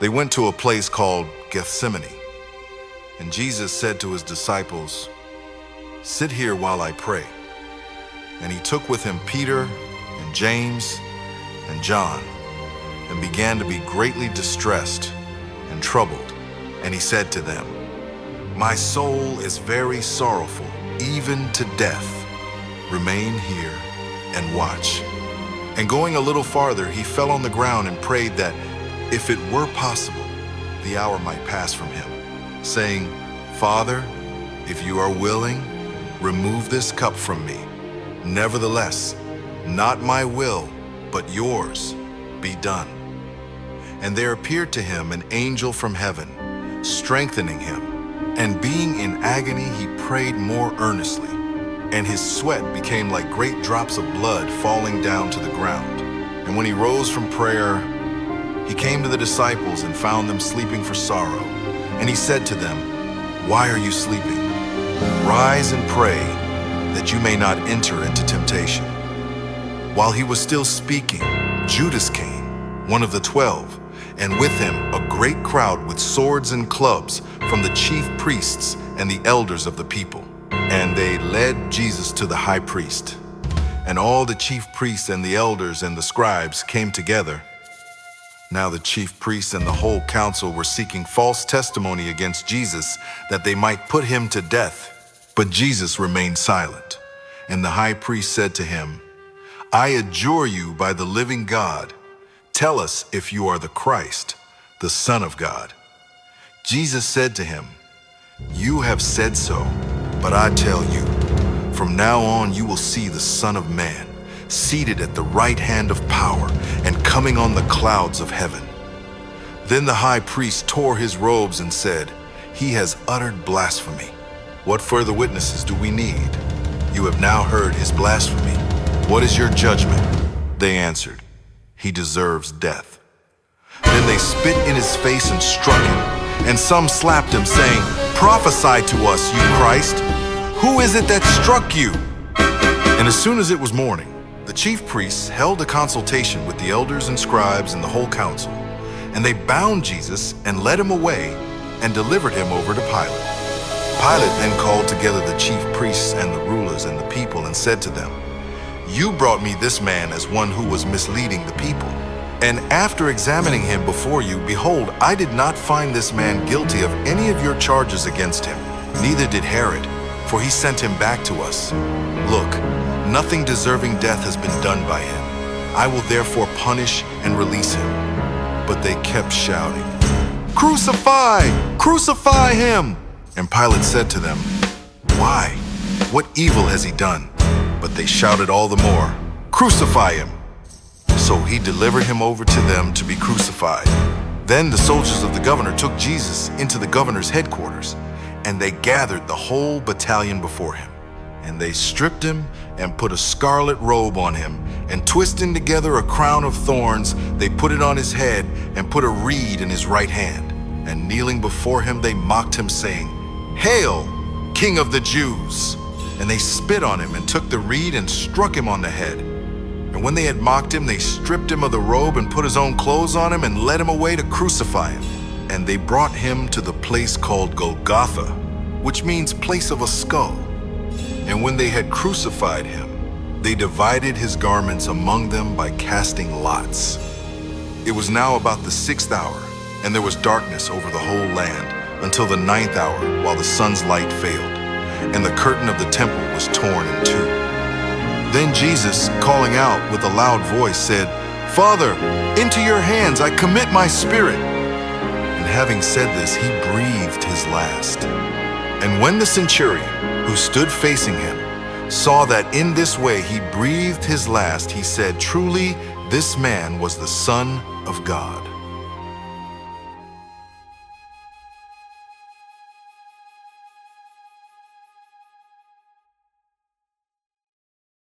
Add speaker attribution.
Speaker 1: They went to a place called Gethsemane, and Jesus said to his disciples, "Sit here while I pray." And he took with him Peter and James and John, and began to be greatly distressed and troubled. And he said to them, "My soul is very sorrowful, even to death. Remain here and watch." And going a little farther, he fell on the ground and prayed that, if it were possible, the hour might pass from him, saying, "Father, if you are willing, remove this cup from me. Nevertheless, not my will, but yours be done." And there appeared to him an angel from heaven, strengthening him. And being in agony, he prayed more earnestly, and his sweat became like great drops of blood falling down to the ground. And when he rose from prayer, he came to the disciples and found them sleeping for sorrow. And he said to them, "Why are you sleeping? Rise and pray, that you may not enter into temptation." While he was still speaking, Judas came, one of the 12, and with him a great crowd with swords and clubs from the chief priests and the elders of the people. And they led Jesus to the high priest. And all the chief priests and the elders and the scribes came together. Now the chief priests and the whole council were seeking false testimony against Jesus, that they might put him to death. But Jesus remained silent. And the high priest said to him, "I adjure you by the living God, tell us if you are the Christ, the Son of God." Jesus said to him, "You have said so, but I tell you, from now on you will see the Son of Man seated at the right hand of power and coming on the clouds of heaven." Then the high priest tore his robes and said, "He has uttered blasphemy. What further witnesses do we need? You have now heard his blasphemy. What is your judgment?" They answered, "He deserves death." Then they spit in his face and struck him, and some slapped him, saying, "Prophesy to us, you Christ. Who is it that struck you?" And as soon as it was morning, the chief priests held a consultation with the elders and scribes and the whole council, and they bound Jesus and led him away and delivered him over to Pilate. Pilate then called together the chief priests and the rulers and the people and said to them, "You brought me this man as one who was misleading the people. And after examining him before you, behold, I did not find this man guilty of any of your charges against him. Neither did Herod, for he sent him back to us. Look, nothing deserving death has been done by him. I will therefore punish and release him." But they kept shouting, "Crucify! Crucify him!" And Pilate said to them, "Why? What evil has he done?" But they shouted all the more, "Crucify him!" So he delivered him over to them to be crucified. Then the soldiers of the governor took Jesus into the governor's headquarters, and they gathered the whole battalion before him. And they stripped him and put a scarlet robe on him, and twisting together a crown of thorns, they put it on his head and put a reed in his right hand. And kneeling before him, they mocked him, saying, "Hail, King of the Jews!" And they spit on him and took the reed and struck him on the head. And when they had mocked him, they stripped him of the robe and put his own clothes on him and led him away to crucify him. And they brought him to the place called Golgotha, which means place of a skull. And when they had crucified him, they divided his garments among them by casting lots. It was now about the 6th hour, and there was darkness over the whole land until the 9th hour, while the sun's light failed, and the curtain of the temple was torn in two. Then Jesus, calling out with a loud voice, said, "Father, into your hands I commit my spirit." And having said this, he breathed his last. And when the centurion, who stood facing him, saw that in this way he breathed his last, he said, "Truly, this man was the Son of God."